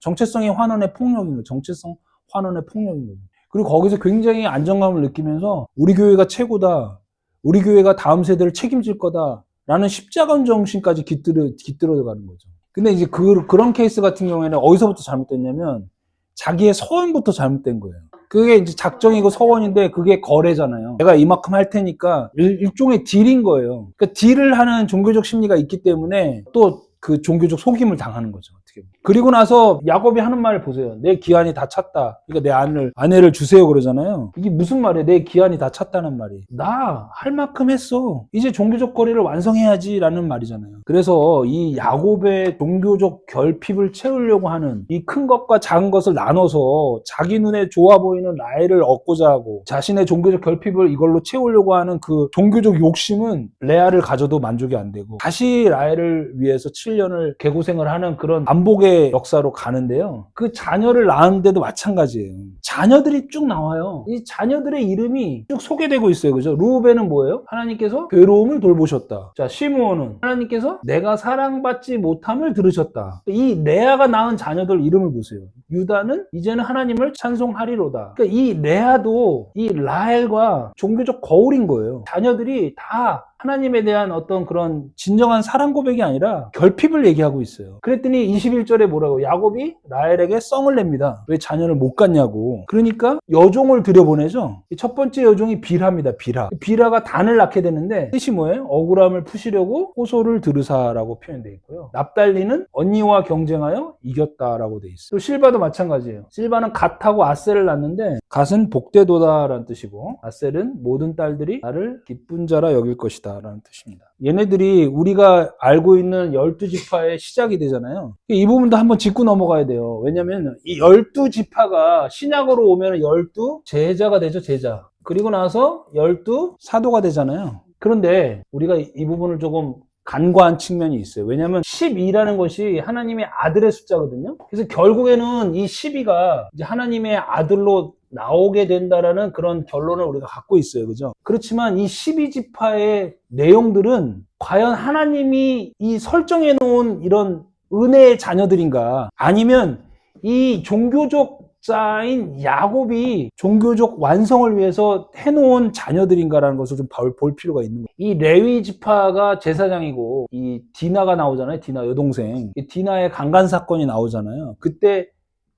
Speaker 1: 정체성의 환원의 폭력인 거예요. 정체성 환원의 폭력인 거예요. 그리고 거기서 굉장히 안정감을 느끼면서 우리 교회가 최고다. 우리 교회가 다음 세대를 책임질 거다. 라는 십자가 정신까지 깃들어가는 거죠. 근데 이제 그런 케이스 같은 경우에는 어디서부터 잘못됐냐면 자기의 서원부터 잘못된 거예요. 그게 이제 작정이고 서원인데 그게 거래잖아요. 내가 이만큼 할 테니까 일종의 딜인 거예요. 그러니까 딜을 하는 종교적 심리가 있기 때문에 또 그 종교적 속임을 당하는 거죠. 어떻게 보면. 그리고 나서 야곱이 하는 말을 보세요. 내 기한이 다 찼다. 그러니까 내 아내를 주세요 그러잖아요. 이게 무슨 말이에요? 내 기한이 다 찼다는 말이. 나 할 만큼 했어. 이제 종교적 거리를 완성해야지 라는 말이잖아요. 그래서 이 야곱의 종교적 결핍을 채우려고 하는 이 큰 것과 작은 것을 나눠서 자기 눈에 좋아 보이는 라헬을 얻고자 하고 자신의 종교적 결핍을 이걸로 채우려고 하는 그 종교적 욕심은 레아를 가져도 만족이 안 되고 다시 라헬을 위해서 7년을 개고생을 하는 그런 반복의 역사로 가는데요. 그 자녀를 낳았는데도 마찬가지예요. 자녀들이 쭉 나와요. 이 자녀들의 이름이 쭉 소개되고 있어요. 그죠? 루벤은 뭐예요? 하나님께서 괴로움을 돌보셨다. 자, 시므온은 하나님께서 내가 사랑받지 못함을 들으셨다. 이 레아가 낳은 자녀들 이름을 보세요. 유다는 이제는 하나님을 찬송하리로다. 그러니까 이 레아도 이 라헬과 종교적 거울인 거예요. 자녀들이 다 하나님에 대한 어떤 그런 진정한 사랑 고백이 아니라 결핍을 얘기하고 있어요. 그랬더니 21절에 뭐라고? 야곱이 라헬에게 썽을 냅니다. 왜 자녀를 못 갖냐고. 그러니까 여종을 들여보내죠. 첫 번째 여종이 빌하입니다. 빌하가 단을 낳게 되는데 뜻이 뭐예요? 억울함을 푸시려고 호소를 들으사라고 표현되어 있고요. 납달리는 언니와 경쟁하여 이겼다라고 되어 있어요. 또 실바도 마찬가지예요. 실바는 갓하고 아셀을 낳는데 갓은 복되도다라는 뜻이고 아셀은 모든 딸들이 나를 기쁜 자라 여길 것이다 라는 뜻입니다. 얘네들이 우리가 알고 있는 12지파의 시작이 되잖아요. 이 부분도 한번 짚고 넘어가야 돼요. 왜냐면 이 12지파가 신약으로 오면 12 제자가 되죠. 제자. 그리고 나서 12 사도가 되잖아요. 그런데 우리가 이 부분을 조금 간과한 측면이 있어요. 왜냐하면 12라는 것이 하나님의 아들의 숫자거든요. 그래서 결국에는 이 12가 이제 하나님의 아들로 나오게 된다라는 그런 결론을 우리가 갖고 있어요. 그죠? 그렇지만 이 12지파의 내용들은 과연 하나님이 이 설정해 놓은 이런 은혜의 자녀들인가? 아니면 이 종교적 자인 야곱이 종교적 완성을 위해서 해놓은 자녀들인가라는 것을 좀 볼 필요가 있는 거예요. 이 레위 지파가 제사장이고 이 디나가 나오잖아요. 디나 여동생. 이 디나의 강간 사건이 나오잖아요. 그때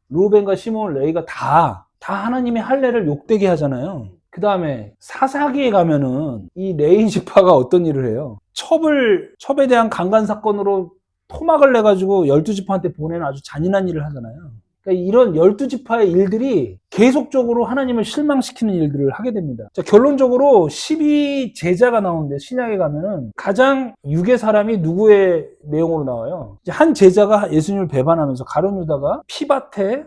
Speaker 1: 루벤과 시몬, 레위가 다 하나님의 할례를 욕되게 하잖아요. 그 다음에 사사기에 가면은 이 레위 지파가 어떤 일을 해요? 첩에 대한 강간 사건으로 토막을 내가지고 12지파한테 보내는 아주 잔인한 일을 하잖아요. 그러니까 이런 12지파의 일들이 계속적으로 하나님을 실망시키는 일들을 하게 됩니다. 자, 결론적으로 12제자가 나오는데 신약에 가면은 가장 유괴 사람이 누구의 내용으로 나와요? 한 제자가 예수님을 배반하면서 가룟 유다가 피밭에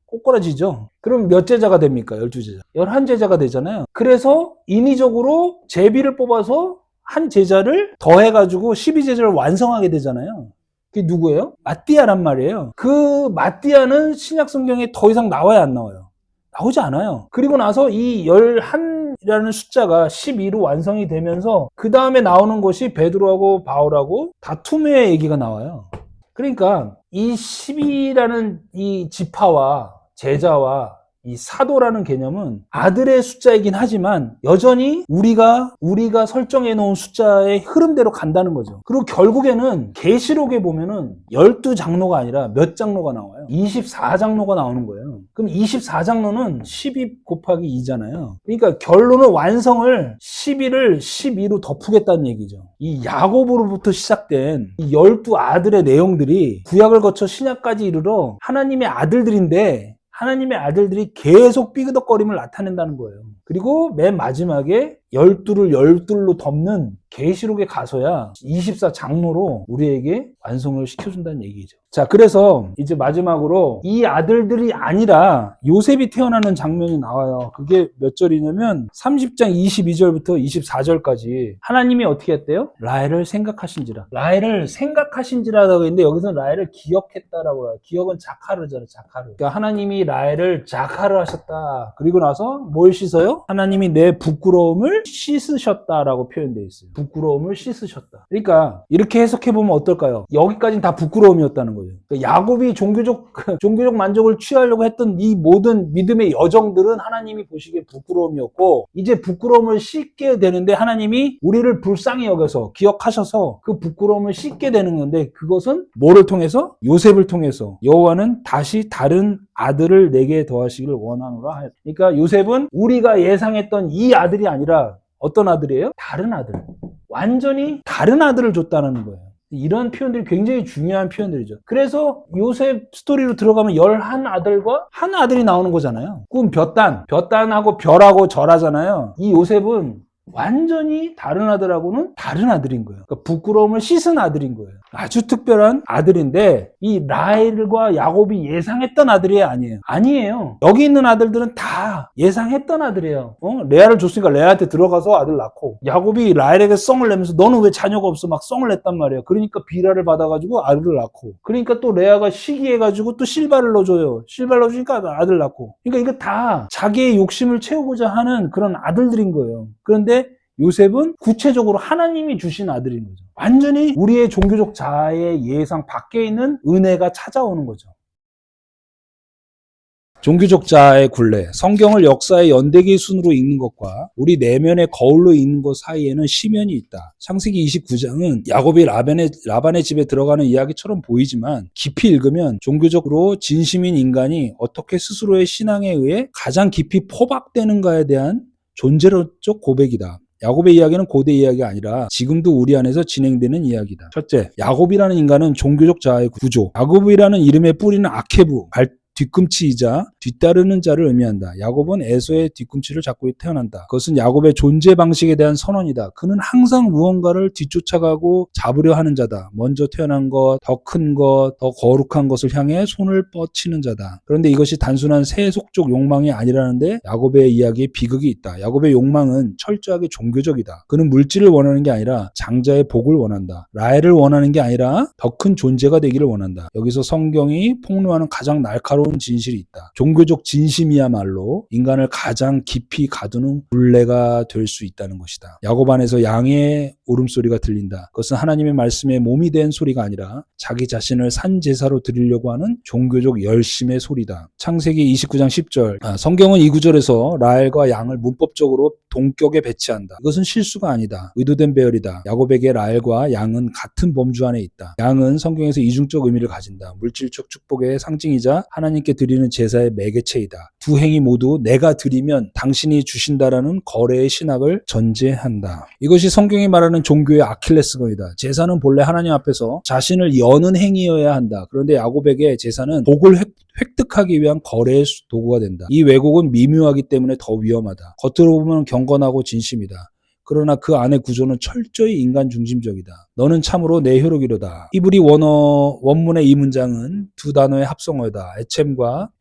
Speaker 1: 꼬꾸라지죠. 그럼 몇 제자가 됩니까? 12제자. 11제자가 되잖아요. 그래서 인위적으로 제비를 뽑아서 한 제자를 더해가지고 12제자를 완성하게 되잖아요. 그게 누구예요? 마띠아란 말이에요. 그 마띠아는 신약 성경에 더 이상 나와야 안 나와요? 나오지 않아요. 그리고 나서 이 11이라는 숫자가 12로 완성이 되면서 그 다음에 나오는 것이 베드로하고 바울하고 다툼의 얘기가 나와요. 그러니까 이 12라는 이 지파와 제자와 이 사도라는 개념은 아들의 숫자이긴 하지만 여전히 우리가 설정해 놓은 숫자의 흐름대로 간다는 거죠. 그리고 결국에는 계시록에 보면은 12장로가 아니라 몇 장로가 나와요? 24장로가 나오는 거예요. 그럼 24장로는 12 곱하기 2잖아요. 그러니까 결론은 완성을 12를 12로 덮으겠다는 얘기죠. 이 야고보로부터 시작된 이 12아들의 내용들이 구약을 거쳐 신약까지 이르러 하나님의 아들들인데 하나님의 아들들이 계속 삐그덕거림을 나타낸다는 거예요. 그리고 맨 마지막에 12를 12로 덮는 계시록에 가서야 24장로로 우리에게 완성을 시켜준다는 얘기죠. 자, 그래서 이제 마지막으로 이 아들들이 아니라 요셉이 태어나는 장면이 나와요. 그게 몇 절이냐면 30장 22절부터 24절까지 하나님이 어떻게 했대요? 라헬을 생각하신지라. 라헬을 생각하신지라라고 했는데 여기서 라헬을 기억했다라고 해요. 기억은 자카르잖아요. 자카르. 그러니까 하나님이 라헬을 자카르 하셨다. 그리고 나서 뭘 씻어요? 하나님이 내 부끄러움을 씻으셨다라고 표현되어 있어요. 부끄러움을 씻으셨다. 그러니까 이렇게 해석해보면 어떨까요? 여기까지는 다 부끄러움이었다는 거예요. 그러니까 야곱이 종교적 만족을 취하려고 했던 이 모든 믿음의 여정들은 하나님이 보시기에 부끄러움이었고 이제 부끄러움을 씻게 되는데 하나님이 우리를 불쌍히 여겨서 기억하셔서 그 부끄러움을 씻게 되는 건데 그것은 뭐를 통해서? 요셉을 통해서 여호와는 다시 다른 아들을 내게 더하시기를 원하노라 하였다. 그러니까 요셉은 우리가 예상했던 이 아들이 아니라 어떤 아들이에요? 다른 아들. 완전히 다른 아들을 줬다는 거예요. 이런 표현들이 굉장히 중요한 표현들이죠. 그래서 요셉 스토리로 들어가면 11아들과 한 아들이 나오는 거잖아요. 그럼 볕단하고 별하고 절하잖아요. 이 요셉은 완전히 다른 아들하고는 다른 아들인 거예요. 그러니까 부끄러움을 씻은 아들인 거예요. 아주 특별한 아들인데 이 라헬과 야곱이 예상했던 아들이 아니에요. 여기 있는 아들들은 다 예상했던 아들이에요. 레아를 줬으니까 레아한테 들어가서 아들 낳고 야곱이 라헬에게 썽을 내면서 너는 왜 자녀가 없어 막 썽을 냈단 말이에요. 그러니까 비라를 받아가지고 아들을 낳고 그러니까 또 레아가 시기해가지고 또 실바를 넣어줘요. 실바를 넣어주니까 아들 낳고 그러니까 이거 다 자기의 욕심을 채우고자 하는 그런 아들들인 거예요. 그런데 요셉은 구체적으로 하나님이 주신 아들인 거죠. 완전히 우리의 종교적 자아의 예상 밖에 있는 은혜가 찾아오는 거죠. 종교적 자아의 굴레, 성경을 역사의 연대기 순으로 읽는 것과 우리 내면의 거울로 읽는 것 사이에는 심연이 있다. 창세기 29장은 야곱이 라반의 집에 들어가는 이야기처럼 보이지만 깊이 읽으면 종교적으로 진심인 인간이 어떻게 스스로의 신앙에 의해 가장 깊이 포박되는가에 대한 존재론적 고백이다. 야곱의 이야기는 고대 이야기가 아니라 지금도 우리 안에서 진행되는 이야기다. 첫째, 야곱이라는 인간은 종교적 자아의 구조. 야곱이라는 이름의 뿌리는 아케부, 뒤꿈치이자 뒤따르는 자를 의미한다. 야곱은 에서의 뒤꿈치를 잡고 태어난다. 그것은 야곱의 존재 방식에 대한 선언이다. 그는 항상 무언가를 뒤쫓아가고 잡으려 하는 자다. 먼저 태어난 것, 더 큰 것, 더 거룩한 것을 향해 손을 뻗치는 자다. 그런데 이것이 단순한 세속적 욕망이 아니라는데 야곱의 이야기에 비극이 있다. 야곱의 욕망은 철저하게 종교적이다. 그는 물질을 원하는 게 아니라 장자의 복을 원한다. 라헬을 원하는 게 아니라 더 큰 존재가 되기를 원한다. 여기서 성경이 폭로하는 가장 날카로운 진실이 있다. 종교적 진심이야말로 인간을 가장 깊이 가두는 굴레가 될 수 있다는 것이다. 야곱 안에서 양의 울음소리가 들린다. 그것은 하나님의 말씀에 몸이 된 소리가 아니라 자기 자신을 산제사로 드리려고 하는 종교적 열심의 소리다. 창세기 29장 10절. 성경은 이 구절에서 라헬과 양을 문법적으로 동격에 배치한다. 이것은 실수가 아니다. 의도된 배열이다. 야곱에게 라헬과 양은 같은 범주 안에 있다. 양은 성경에서 이중적 의미를 가진다. 물질적 축복의 상징이자 하나님께 드리는 제사의 매개체이다. 두 행위 모두 내가 드리면 당신이 주신다라는 거래의 신학을 전제한다. 이것이 성경이 말하는 종교의 아킬레스건이다. 제사는 본래 하나님 앞에서 자신을 여는 행위여야 한다. 그런데 야곱에게 제사는 복을 획득하기 위한 거래의 도구가 된다. 이 왜곡은 미묘하기 때문에 더 위험하다. 겉으로 보면 경건하고 진심이다. 그러나 그 안의 구조는 철저히 인간 중심적이다. 너는 참으로 내 혈육이로다. 히브리 원문의 이 문장은 두 단어의 합성어다.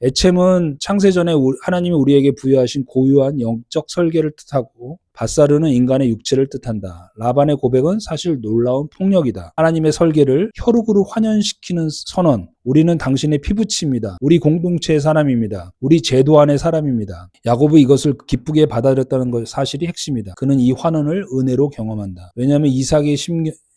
Speaker 1: 에쳔은 창세전에 하나님이 우리에게 부여하신 고유한 영적 설계를 뜻하고 밧사르는 인간의 육체를 뜻한다. 라반의 고백은 사실 놀라운 폭력이다. 하나님의 설계를 혈육으로 환연시키는 선언. 우리는 당신의 피부치입니다. 우리 공동체의 사람입니다. 우리 제도 안의 사람입니다. 야곱이 이것을 기쁘게 받아들였다는 것 사실이 핵심이다. 그는 이 환원을 은혜로 경험한다. 왜냐하면 이삭이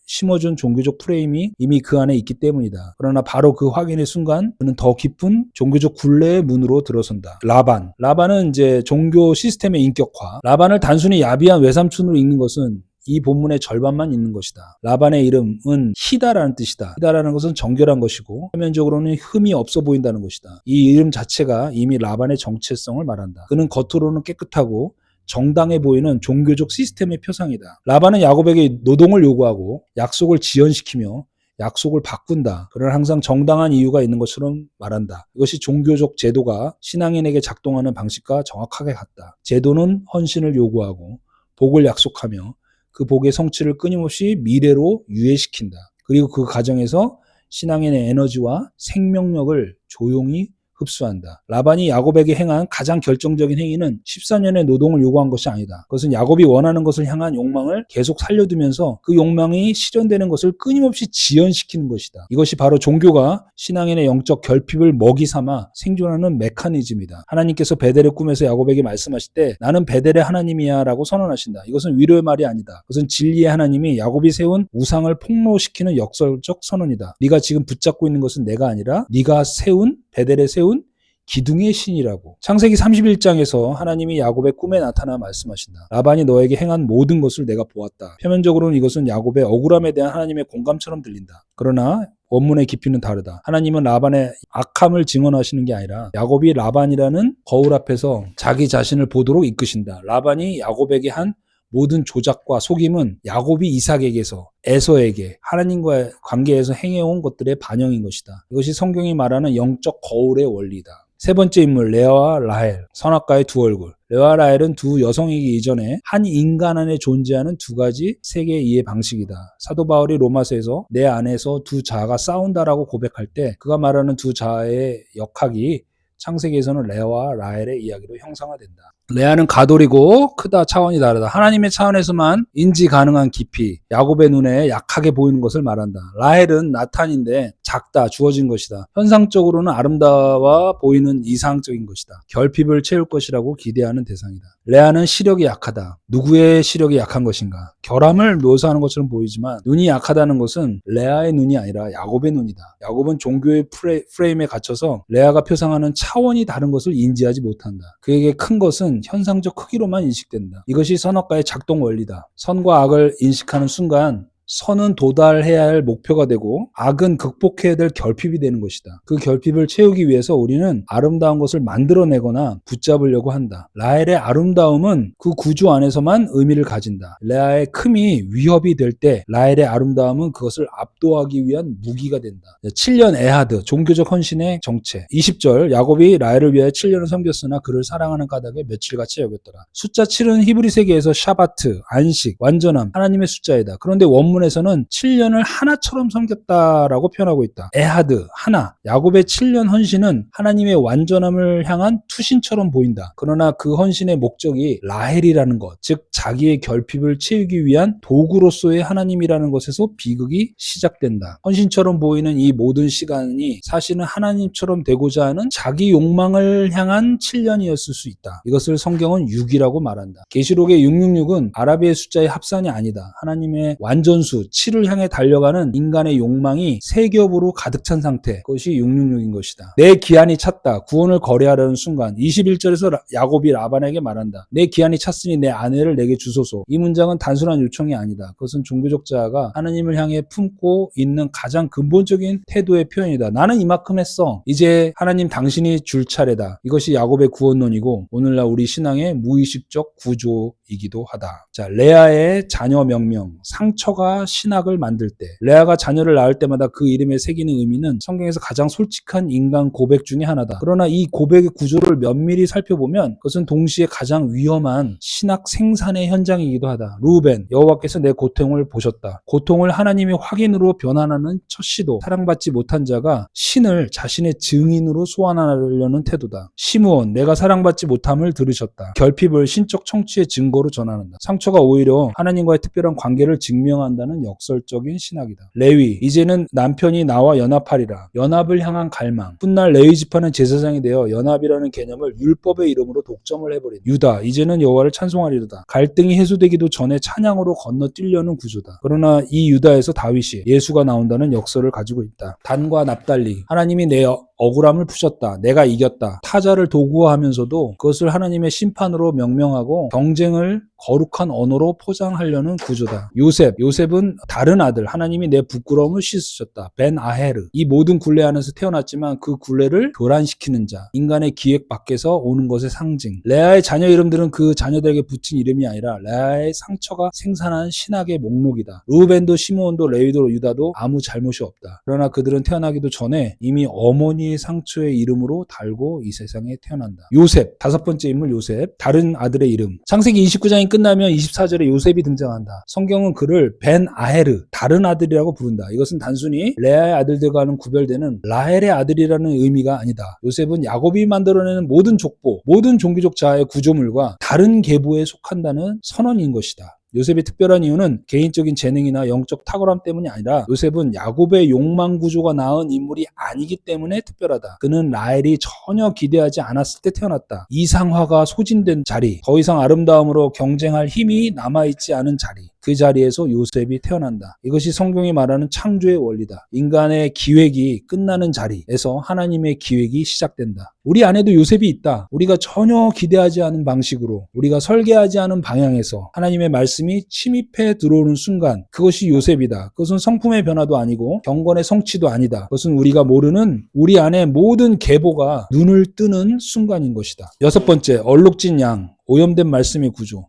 Speaker 1: 심어준 종교적 프레임이 이미 그 안에 있기 때문이다. 그러나 바로 그 확인의 순간 그는 더 깊은 종교적 굴레의 문으로 들어선다. 라반은 이제 종교 시스템의 인격화. 라반을 단순히 야비한 외삼촌으로 읽는 것은 이 본문의 절반만 있는 것이다. 라반의 이름은 히다라는 뜻이다. 히다라는 것은 정결한 것이고 표면적으로는 흠이 없어 보인다는 것이다. 이 이름 자체가 이미 라반의 정체성을 말한다. 그는 겉으로는 깨끗하고 정당해 보이는 종교적 시스템의 표상이다. 라반은 야곱에게 노동을 요구하고 약속을 지연시키며 약속을 바꾼다. 그러나 항상 정당한 이유가 있는 것처럼 말한다. 이것이 종교적 제도가 신앙인에게 작동하는 방식과 정확하게 같다. 제도는 헌신을 요구하고 복을 약속하며 그 복의 성취를 끊임없이 미래로 유예시킨다. 그리고 그 과정에서 신앙인의 에너지와 생명력을 조용히 흡수한다. 라반이 야곱에게 행한 가장 결정적인 행위는 14년의 노동을 요구한 것이 아니다. 그것은 야곱이 원하는 것을 향한 욕망을 계속 살려두면서 그 욕망이 실현되는 것을 끊임없이 지연시키는 것이다. 이것이 바로 종교가 신앙인의 영적 결핍을 먹이 삼아 생존하는 메커니즘이다. 하나님께서 베델의 꿈에서 야곱에게 말씀하실 때 나는 베델의 하나님이야 라고 선언하신다. 이것은 위로의 말이 아니다. 그것은 진리의 하나님이 야곱이 세운 우상을 폭로시키는 역설적 선언이다. 네가 지금 붙잡고 있는 것은 내가 아니라 네가 세운 베델에 세운 기둥의 신이라고. 창세기 31장에서 하나님이 야곱의 꿈에 나타나 말씀하신다. 라반이 너에게 행한 모든 것을 내가 보았다. 표면적으로는 이것은 야곱의 억울함에 대한 하나님의 공감처럼 들린다. 그러나 원문의 깊이는 다르다. 하나님은 라반의 악함을 증언하시는 게 아니라 야곱이 라반이라는 거울 앞에서 자기 자신을 보도록 이끄신다. 라반이 야곱에게 한 모든 조작과 속임은 야곱이 이삭에게서 에서에게 하나님과의 관계에서 행해온 것들의 반영인 것이다. 이것이 성경이 말하는 영적 거울의 원리다. 세 번째 인물 레아와 라헬, 선악과의 두 얼굴. 레아와 라헬은 두 여성이기 이전에 한 인간 안에 존재하는 두 가지 세계의 이해 방식이다. 사도 바울이 로마서에서 내 안에서 두 자아가 싸운다라고 고백할 때 그가 말하는 두 자아의 역학이 창세기에서는 레아와 라헬의 이야기로 형상화된다. 레아는 가돌이고 크다 차원이 다르다. 하나님의 차원에서만 인지 가능한 깊이, 야곱의 눈에 약하게 보이는 것을 말한다. 라헬은 나탄인데 작다, 주어진 것이다. 현상적으로는 아름다워 보이는 이상적인 것이다. 결핍을 채울 것이라고 기대하는 대상이다. 레아는 시력이 약하다. 누구의 시력이 약한 것인가? 결함을 묘사하는 것처럼 보이지만 눈이 약하다는 것은 레아의 눈이 아니라 야곱의 눈이다. 야곱은 종교의 프레임에 갇혀서 레아가 표상하는 차원이 다른 것을 인지하지 못한다. 그에게 큰 것은 현상적 크기로만 인식된다. 이것이 선악과의 작동 원리다. 선과 악을 인식하는 순간 선은 도달해야 할 목표가 되고 악은 극복해야 될 결핍이 되는 것이다. 그 결핍을 채우기 위해서 우리는 아름다운 것을 만들어내거나 붙잡으려고 한다. 라헬의 아름다움은 그 구조 안에서만 의미를 가진다. 레아의 큼이 위협이 될 때 라헬의 아름다움은 그것을 압도하기 위한 무기가 된다. 7년 에하드, 종교적 헌신의 정체. 20절, 야곱이 라헬을 위해 7년을 섬겼으나 그를 사랑하는 까닭에 며칠같이 여겼더라. 숫자 7은 히브리 세계에서 샤바트, 안식, 완전함, 하나님의 숫자이다. 그런데 원문에서는 7년을 하나처럼 섬겼다라고 표현하고 있다. 에하드, 하나. 야곱의 7년 헌신은 하나님의 완전함을 향한 투신처럼 보인다. 그러나 그 헌신의 목적이 라헬이라는 것, 즉 자기의 결핍을 채우기 위한 도구로서의 하나님이라는 것에서 비극이 시작된다. 헌신처럼 보이는 이 모든 시간이 사실은 하나님처럼 되고자 하는 자기 욕망을 향한 7년이었을 수 있다. 이것을 성경은 6이라고 말한다. 계시록의 666은 아라비의 숫자의 합산이 아니다. 하나님의 완전수, 7을 향해 달려가는 인간의 욕망이 세 겹으로 가득 찬 상태, 그것이 666인 것이다. 내 기한이 찼다. 구원을 거래하려는 순간 21절에서 야곱이 라반에게 말한다. 내 기한이 찼으니 내 아내를 내게 주소서. 이 문장은 단순한 요청이 아니다. 그것은 종교적 자아가 하나님을 향해 품고 있는 가장 근본적인 태도의 표현이다. 나는 이만큼 했어. 이제 하나님 당신이 줄 차례다. 이것이 야곱의 구원론이고 오늘날 우리 신앙의 무의식적 구조이기도 하다. 자, 레아의 자녀 명명, 상처가 레아가 신학을 만들 때, 레아가 자녀를 낳을 때마다 그 이름에 새기는 의미는 성경에서 가장 솔직한 인간 고백 중에 하나다. 그러나 이 고백의 구조를 면밀히 살펴보면 그것은 동시에 가장 위험한 신학 생산의 현장이기도 하다. 루벤, 여호와께서 내 고통을 보셨다. 고통을 하나님의 확인으로 변환하는 첫 시도. 사랑받지 못한 자가 신을 자신의 증인으로 소환하려는 태도다. 시므온, 내가 사랑받지 못함을 들으셨다. 결핍을 신적 청취의 증거로 전환한다. 상처가 오히려 하나님과의 특별한 관계를 증명한다는 역설적인 신학이다. 레위, 이제는 남편이 나와 연합하리라. 연합을 향한 갈망. 훗날 레위 지파는 제사장이 되어 연합이라는 개념을 율법의 이름으로 독점을 해버린. 유다, 이제는 여호와를 찬송하리로다. 갈등이 해소되기도 전에 찬양으로 건너뛰려는 구조다. 그러나 이 유다에서 다윗이 예수가 나온다는 역설을 가지고 있다. 단과 납달리, 하나님이 내 억울함을 푸셨다. 내가 이겼다. 타자를 도구화하면서도 그것을 하나님의 심판으로 명명하고 경쟁을 거룩한 언어로 포장하려는 구조다. 요셉은 다른 아들, 하나님이 내 부끄러움을 씻으셨다. 벤 아헤르, 이 모든 굴레 안에서 태어났지만 그 굴레를 교란시키는 자, 인간의 기획 밖에서 오는 것의 상징. 레아의 자녀 이름들은 그 자녀들에게 붙인 이름이 아니라 레아의 상처가 생산한 신학의 목록이다. 루벤도 시므온도 레위도 유다도 아무 잘못이 없다. 그러나 그들은 태어나기도 전에 이미 어머니의 상처의 이름으로 달고 이 세상에 태어난다. 요셉, 다섯 번째 인물 요셉, 다른 아들의 이름. 창세기 29장이 끝나면 24절에 요셉이 등장한다. 성경은 그를 벤 아헤르, 다른 아들이라고 부른다. 이것은 단순히 레아의 아들들과는 구별되는 라헬의 아들이라는 의미가 아니다. 요셉은 야곱이 만들어내는 모든 족보, 모든 종교적 자아의 구조물과 다른 계보에 속한다는 선언인 것이다. 요셉이 특별한 이유는 개인적인 재능이나 영적 탁월함 때문이 아니라 요셉은 야곱의 욕망 구조가 낳은 인물이 아니기 때문에 특별하다. 그는 라헬이 전혀 기대하지 않았을 때 태어났다. 이상화가 소진된 자리, 더 이상 아름다움으로 경쟁할 힘이 남아있지 않은 자리, 그 자리에서 요셉이 태어난다. 이것이 성경이 말하는 창조의 원리다. 인간의 기획이 끝나는 자리에서 하나님의 기획이 시작된다. 우리 안에도 요셉이 있다. 우리가 전혀 기대하지 않은 방식으로, 우리가 설계하지 않은 방향에서 하나님의 말씀이 침입해 들어오는 순간, 그것이 요셉이다. 그것은 성품의 변화도 아니고 경건의 성취도 아니다. 그것은 우리가 모르는 우리 안에 모든 계보가 눈을 뜨는 순간인 것이다. 여섯 번째, 얼룩진 양, 오염된 말씀의 구조.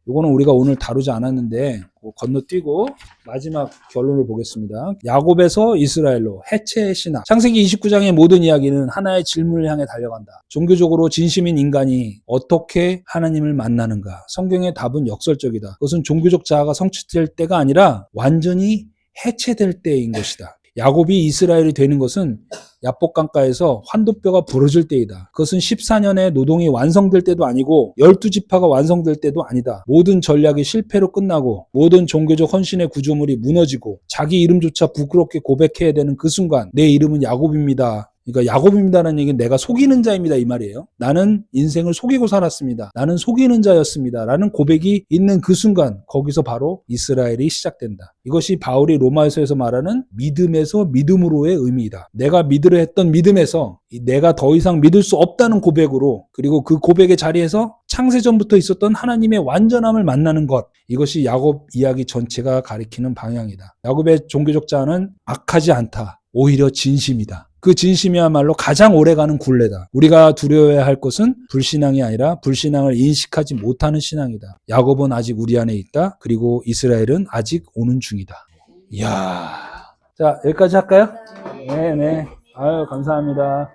Speaker 1: 이거는 우리가 오늘 다루지 않았는데 건너뛰고 마지막 결론을 보겠습니다. 야곱에서 이스라엘로 해체의 신학. 창세기 29장의 모든 이야기는 하나의 질문을 향해 달려간다. 종교적으로 진심인 인간이 어떻게 하나님을 만나는가? 성경의 답은 역설적이다. 그것은 종교적 자아가 성취될 때가 아니라 완전히 해체될 때인 것이다. 야곱이 이스라엘이 되는 것은 야복강가에서 환도뼈가 부러질 때이다. 그것은 14년의 노동이 완성될 때도 아니고 12지파가 완성될 때도 아니다. 모든 전략이 실패로 끝나고 모든 종교적 헌신의 구조물이 무너지고 자기 이름조차 부끄럽게 고백해야 되는 그 순간 내 이름은 야곱입니다. 그러니까 야곱입니다라는 얘기는 내가 속이는 자입니다 이 말이에요. 나는 인생을 속이고 살았습니다. 나는 속이는 자였습니다. 라는 고백이 있는 그 순간 거기서 바로 이스라엘이 시작된다. 이것이 바울이 로마서에서 말하는 믿음에서 믿음으로의 의미이다. 내가 믿으려 했던 믿음에서 내가 더 이상 믿을 수 없다는 고백으로, 그리고 그 고백의 자리에서 창세전부터 있었던 하나님의 완전함을 만나는 것, 이것이 야곱 이야기 전체가 가리키는 방향이다. 야곱의 종교적 자아는 악하지 않다. 오히려 진심이다. 그 진심이야말로 가장 오래가는 굴레다. 우리가 두려워해야 할 것은 불신앙이 아니라 불신앙을 인식하지 못하는 신앙이다. 야곱은 아직 우리 안에 있다. 그리고 이스라엘은 아직 오는 중이다. 이야. 자, 여기까지 할까요? 네네. 아유, 감사합니다.